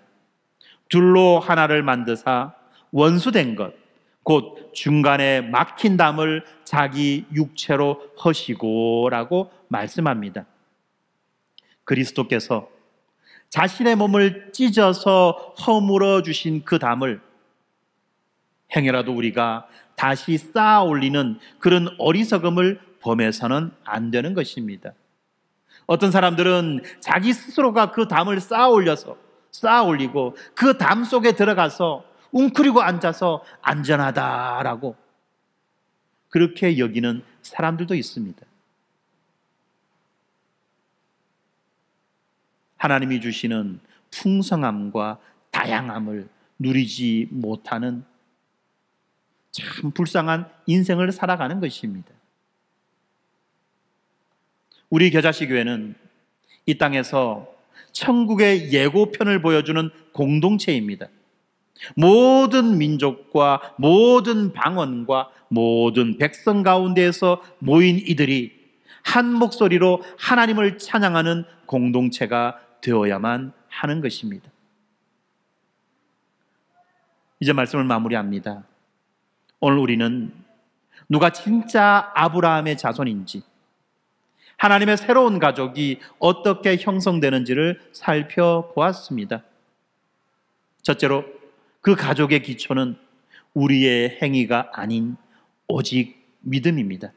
둘로 하나를 만드사 원수된 것 곧 중간에 막힌 담을 자기 육체로 허시고 라고 말씀합니다. 그리스도께서 자신의 몸을 찢어서 허물어 주신 그 담을 행여라도 우리가 다시 쌓아 올리는 그런 어리석음을 범해서는 안 되는 것입니다. 어떤 사람들은 자기 스스로가 그 담을 쌓아 올리고 그 담 속에 들어가서 웅크리고 앉아서 안전하다라고 그렇게 여기는 사람들도 있습니다. 하나님이 주시는 풍성함과 다양함을 누리지 못하는 참 불쌍한 인생을 살아가는 것입니다. 우리 겨자씨 교회는 이 땅에서 천국의 예고편을 보여주는 공동체입니다. 모든 민족과 모든 방언과 모든 백성 가운데에서 모인 이들이 한 목소리로 하나님을 찬양하는 공동체가 되어야만 하는 것입니다. 이제 말씀을 마무리합니다. 오늘 우리는 누가 진짜 아브라함의 자손인지, 하나님의 새로운 가족이 어떻게 형성되는지를 살펴보았습니다. 첫째로 그 가족의 기초는 우리의 행위가 아닌 오직 믿음입니다.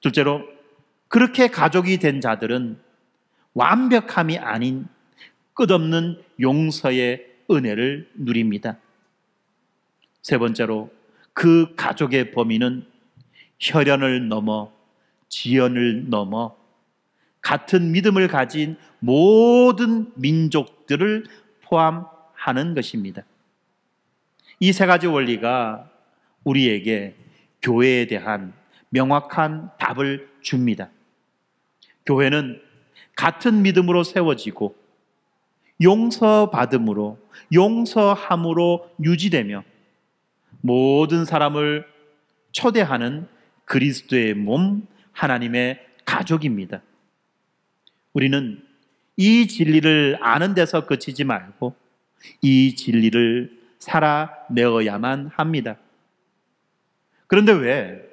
둘째로 그렇게 가족이 된 자들은 완벽함이 아닌 끝없는 용서의 은혜를 누립니다. 세 번째로 그 가족의 범위는 혈연을 넘어 지연을 넘어 같은 믿음을 가진 모든 민족들을 포함하는 것입니다. 이 세 가지 원리가 우리에게 교회에 대한 명확한 답을 줍니다. 교회는 같은 믿음으로 세워지고 용서받음으로, 용서함으로 유지되며 모든 사람을 초대하는 그리스도의 몸, 하나님의 가족입니다. 우리는 이 진리를 아는 데서 그치지 말고 이 진리를 살아내어야만 합니다. 그런데 왜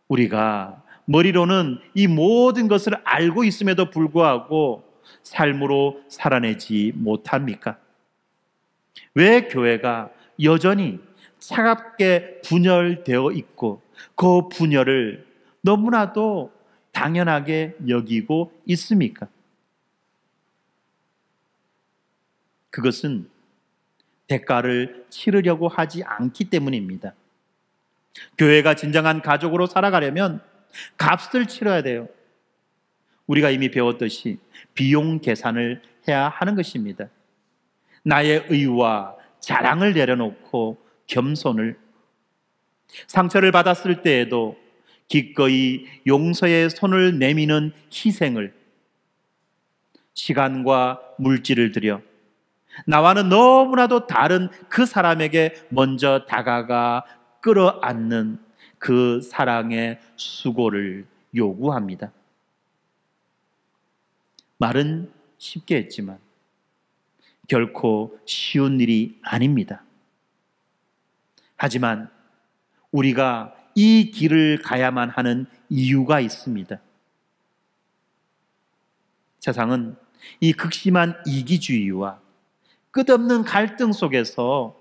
우리가 머리로는 이 모든 것을 알고 있음에도 불구하고 삶으로 살아내지 못합니까? 왜 교회가 여전히 차갑게 분열되어 있고 그 분열을 너무나도 당연하게 여기고 있습니까? 그것은 대가를 치르려고 하지 않기 때문입니다. 교회가 진정한 가족으로 살아가려면 값을 치러야 돼요. 우리가 이미 배웠듯이 비용 계산을 해야 하는 것입니다. 나의 의와 자랑을 내려놓고 겸손을, 상처를 받았을 때에도 기꺼이 용서의 손을 내미는 희생을, 시간과 물질을 들여 나와는 너무나도 다른 그 사람에게 먼저 다가가 끌어안는 그 사랑의 수고를 요구합니다. 말은 쉽게 했지만 결코 쉬운 일이 아닙니다. 하지만 우리가 이 길을 가야만 하는 이유가 있습니다. 세상은 이 극심한 이기주의와 끝없는 갈등 속에서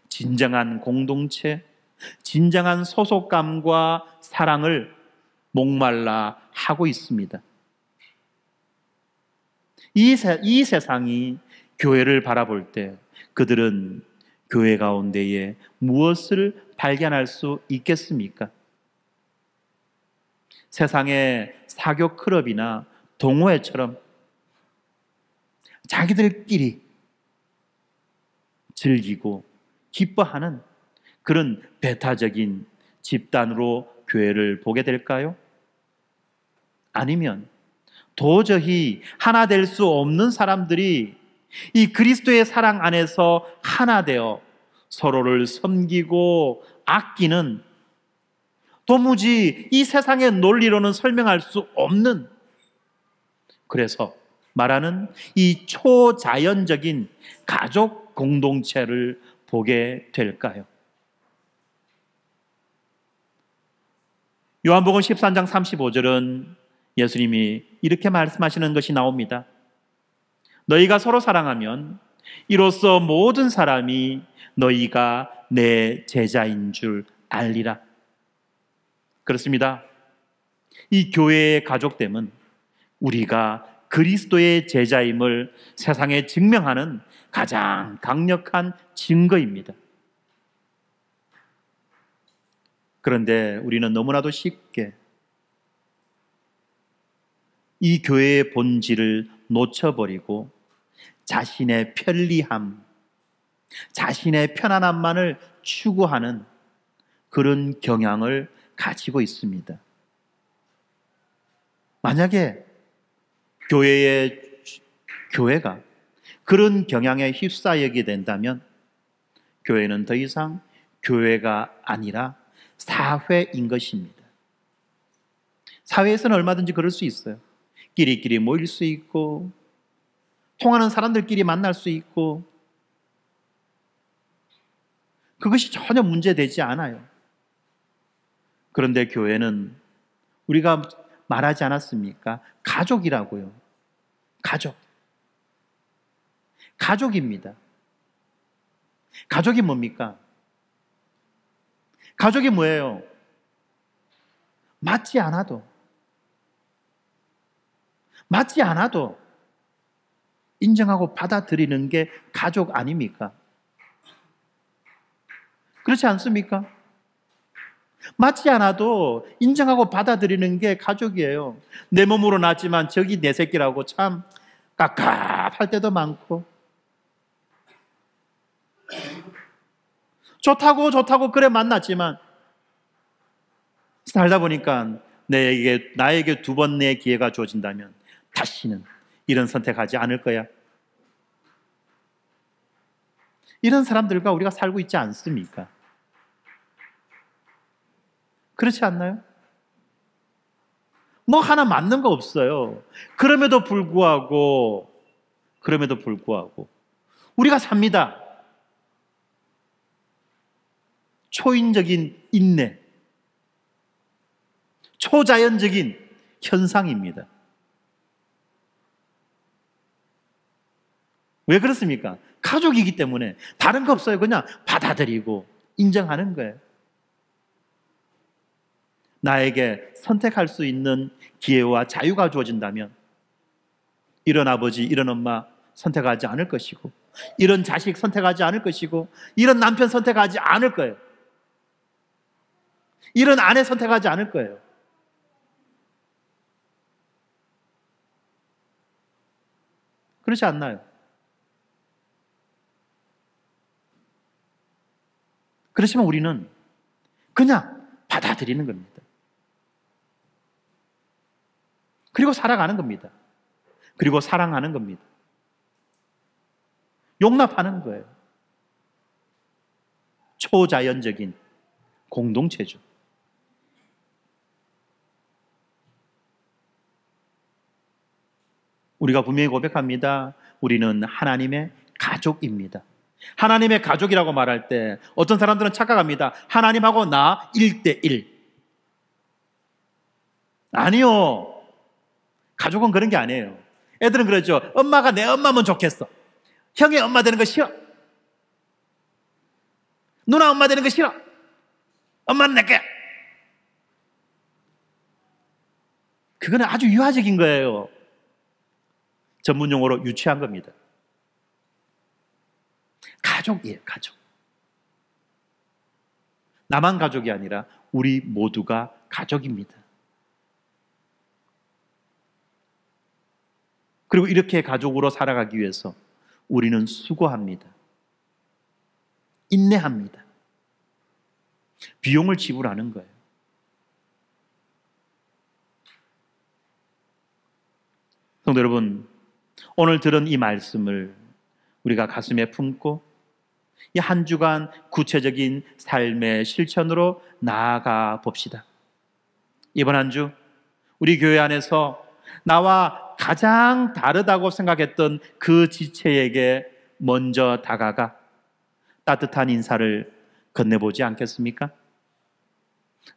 진정한 공동체, 진정한 소속감과 사랑을 목말라 하고 있습니다. 이 세상이 교회를 바라볼 때 그들은 교회 가운데에 무엇을 발견할 수 있겠습니까? 세상의 사교 클럽이나 동호회처럼 자기들끼리 즐기고 기뻐하는 그런 배타적인 집단으로 교회를 보게 될까요? 아니면 도저히 하나 될 수 없는 사람들이 이 그리스도의 사랑 안에서 하나 되어 서로를 섬기고 아끼는, 도무지 이 세상의 논리로는 설명할 수 없는, 그래서 말하는 이 초자연적인 가족 공동체를 보게 될까요? 요한복음 13장 35절은 예수님이 이렇게 말씀하시는 것이 나옵니다. 너희가 서로 사랑하면 이로써 모든 사람이 너희가 내 제자인 줄 알리라. 그렇습니다. 이 교회의 가족됨은 우리가 그리스도의 제자임을 세상에 증명하는 가장 강력한 증거입니다. 그런데 우리는 너무나도 쉽게 이 교회의 본질을 놓쳐버리고 자신의 편리함, 자신의 편안함만을 추구하는 그런 경향을 가지고 있습니다. 만약에 교회가 그런 경향에 휩싸이게 된다면 교회는 더 이상 교회가 아니라 사회인 것입니다. 사회에서는 얼마든지 그럴 수 있어요. 끼리끼리 모일 수 있고 통하는 사람들끼리 만날 수 있고 그것이 전혀 문제되지 않아요. 그런데 교회는 우리가 말하지 않았습니까? 가족이라고요. 가족입니다. 가족이 뭡니까? 가족이 뭐예요? 맞지 않아도 인정하고 받아들이는 게 가족 아닙니까? 그렇지 않습니까? 맞지 않아도 인정하고 받아들이는 게 가족이에요. 내 몸으로 낳았지만 저기 내 새끼라고 참 깝깝할 때도 많고, 좋다고 그래 만났지만 살다 보니까 나에게 두 번 내 기회가 주어진다면 다시는 이런 선택하지 않을 거야. 이런 사람들과 우리가 살고 있지 않습니까? 그렇지 않나요? 뭐 하나 맞는 거 없어요. 그럼에도 불구하고 우리가 삽니다. 초인적인 인내, 초자연적인 현상입니다. 왜 그렇습니까? 가족이기 때문에 다른 거 없어요. 그냥 받아들이고 인정하는 거예요. 나에게 선택할 수 있는 기회와 자유가 주어진다면 이런 아버지, 이런 엄마 선택하지 않을 것이고, 이런 자식 선택하지 않을 것이고, 이런 남편 선택하지 않을 거예요. 이런 아내 선택하지 않을 거예요. 그렇지 않나요? 그렇지만 우리는 그냥 받아들이는 겁니다. 그리고 살아가는 겁니다. 그리고 사랑하는 겁니다. 용납하는 거예요. 초자연적인 공동체죠. 우리가 분명히 고백합니다. 우리는 하나님의 가족입니다. 하나님의 가족이라고 말할 때 어떤 사람들은 착각합니다. 하나님하고 나 1대1. 아니요. 가족은 그런 게 아니에요. 애들은 그러죠. 엄마가 내 엄마면 좋겠어. 형의 엄마 되는 거 싫어. 누나 엄마 되는 거 싫어. 엄마는 내게. 그거는 아주 유아적인 거예요. 전문 용어로 유치한 겁니다. 가족이에요, 가족. 나만 가족이 아니라 우리 모두가 가족입니다. 그리고 이렇게 가족으로 살아가기 위해서 우리는 수고합니다. 인내합니다. 비용을 지불하는 거예요. 성도 여러분, 오늘 들은 이 말씀을 우리가 가슴에 품고 이 한 주간 구체적인 삶의 실천으로 나아가 봅시다. 이번 한 주 우리 교회 안에서 나와 가장 다르다고 생각했던 그 지체에게 먼저 다가가 따뜻한 인사를 건네보지 않겠습니까?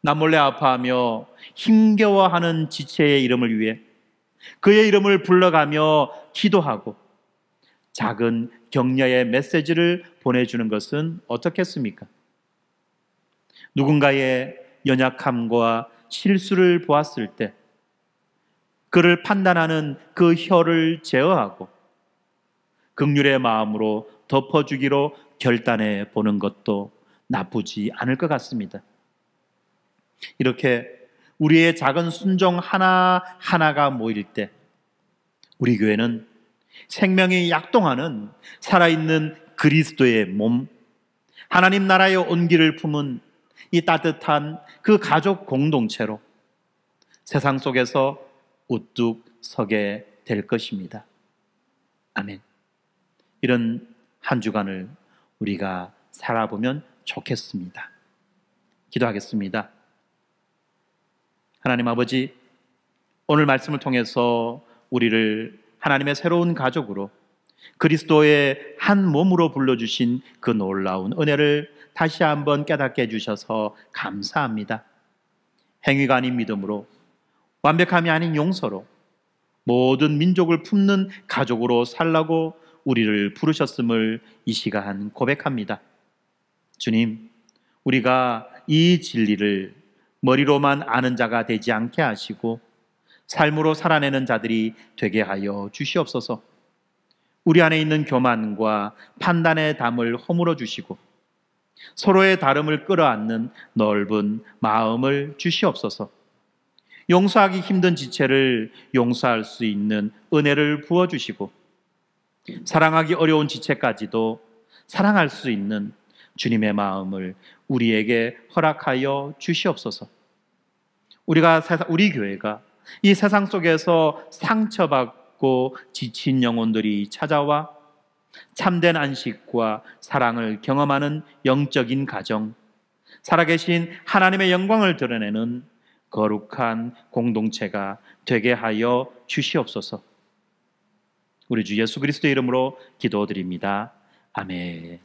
남몰래 아파하며 힘겨워하는 지체의 이름을 위해 그의 이름을 불러가며 기도하고 작은 격려의 메시지를 보내주는 것은 어떻겠습니까? 누군가의 연약함과 실수를 보았을 때 그를 판단하는 그 혀를 제어하고 긍휼의 마음으로 덮어주기로 결단해 보는 것도 나쁘지 않을 것 같습니다. 이렇게 우리의 작은 순종 하나하나가 모일 때 우리 교회는 생명이 약동하는 살아있는 그리스도의 몸, 하나님 나라의 온기를 품은 이 따뜻한 그 가족 공동체로 세상 속에서 우뚝 서게 될 것입니다. 아멘. 이런 한 주간을 우리가 살아보면 좋겠습니다. 기도하겠습니다. 하나님 아버지, 오늘 말씀을 통해서 우리를 하나님의 새로운 가족으로 그리스도의 한 몸으로 불러주신 그 놀라운 은혜를 다시 한번 깨닫게 해주셔서 감사합니다. 행위가 아닌 믿음으로, 완벽함이 아닌 용서로 모든 민족을 품는 가족으로 살라고 우리를 부르셨음을 이 시간 고백합니다. 주님, 우리가 이 진리를 머리로만 아는 자가 되지 않게 하시고 삶으로 살아내는 자들이 되게 하여 주시옵소서. 우리 안에 있는 교만과 판단의 담을 허물어 주시고 서로의 다름을 끌어안는 넓은 마음을 주시옵소서. 용서하기 힘든 지체를 용서할 수 있는 은혜를 부어주시고 사랑하기 어려운 지체까지도 사랑할 수 있는 주님의 마음을 우리에게 허락하여 주시옵소서. 우리 교회가 이 세상 속에서 상처받고 지친 영혼들이 찾아와 참된 안식과 사랑을 경험하는 영적인 가정, 살아계신 하나님의 영광을 드러내는 거룩한 공동체가 되게 하여 주시옵소서. 우리 주 예수 그리스도의 이름으로 기도드립니다. 아멘.